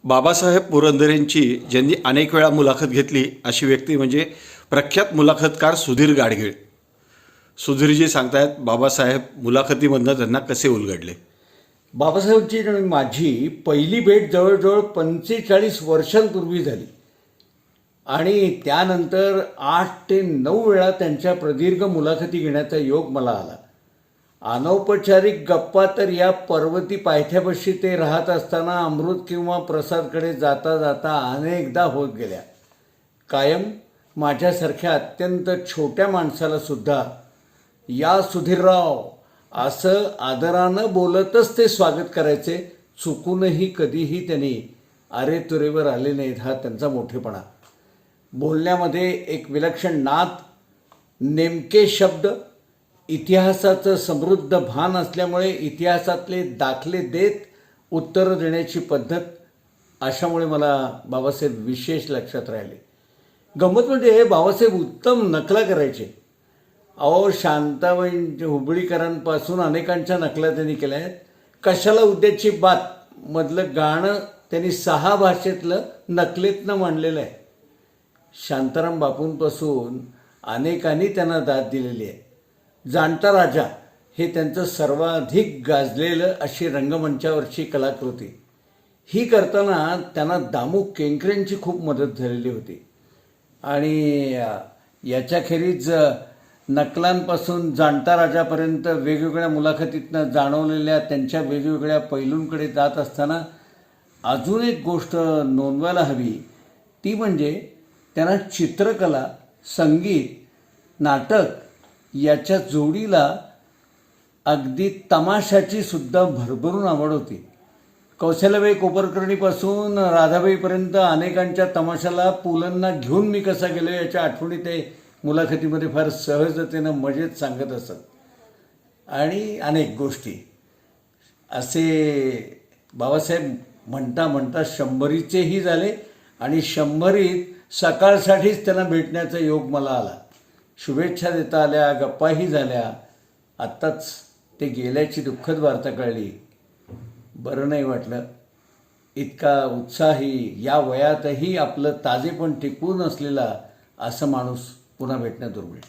बाबासाहेब पुरंदरेंची ज्यांनी अनेक वेळा मुलाखत घेतली अशी व्यक्ती म्हणजे प्रख्यात मुलाखतकार सुधीर गाडगीळ. सुधीरजी सांगतायत बाबासाहेब मुलाखतीमधनं त्यांना कसे उलगडले. बाबासाहेबची आणि माझी पहिली भेट जवळजवळ 45 वर्षांपूर्वी झाली आणि त्यानंतर 8 ते 9 वेळा त्यांच्या प्रदीर्घ मुलाखती घेण्याचा योग मला आला. अनौपचारिक गप्पा तर या पर्वती पायथ्यापाशी ते राहत असताना अमृत किंवा प्रसादकडे जाता जाता अनेकदा होत गेल्या. कायम माझ्यासारख्या अत्यंत छोट्या माणसाला सुद्धा या सुधीरराव असं आदरानं बोलतच ते स्वागत करायचे. चुकूनही कधीही त्यांनी अरे तुरेवर आले नाहीत हा त्यांचा मोठेपणा. बोलण्यामध्ये एक विलक्षण नाद, नेमके शब्द, इतिहासाचं समृद्ध भान असल्यामुळे इतिहासातले दाखले देत उत्तरं देण्याची पद्धत, अशामुळे मला बाबासाहेब विशेष लक्षात राहिले. गंमत म्हणजे बाबासाहेब उत्तम नकला करायचे. अहो, शांताबाई हुबळीकरांपासून अनेकांच्या नकला त्यांनी केल्या आहेत. कशाला उद्याची बात मधलं गाणं त्यांनी 6 भाषेतलं नकलेतनं मांडलेलं आहे. शांताराम बापूंपासून अनेकांनी त्यांना दाद दिलेली आहे. जाणता राजा हे त्यांचं सर्वाधिक गाजलेलं अशी रंगमंचावरची कलाकृती. ही करताना त्यांना दामू केंकरेंची खूप मदत झालेली होती. आणि याच्याखेरीज नकलांपासून जाणता राजापर्यंत वेगवेगळ्या मुलाखतीतनं जाणवलेल्या त्यांच्या वेगवेगळ्या पैलूंकडे जात असताना अजून एक गोष्ट नोंदवायला हवी, ती म्हणजे त्यांना चित्रकला, संगीत, नाटक याच्या जोडीला अगदी तमाशाची सुद्धा भरभरून आवड होती. कौशल्याबाई कोपरकर्णीपासून राधाबाईपर्यंत अनेकांच्या तमाशाला पुलंना घेऊन मी कसा गेलो याच्या आठवणी ते मुलाखतीमध्ये फार सहजतेनं मजेत सांगत असत. आणि अनेक गोष्टी असे बाबासाहेब म्हणता म्हणता 100रीचेही झाले आणि 100रीत सकाळसाठीच त्यांना भेटण्याचा योग मला आला. शुभेच्छा देता आल्या, गप्पाही झाल्या. आत्ताच ते गेल्याची दुःखद वार्ता कळली. बरं नाही वाटलं. इतका उत्साही, या वयातही आपलं ताजेपण टिकवून असलेला असं माणूस पुन्हा भेटणं दुर्मिळ.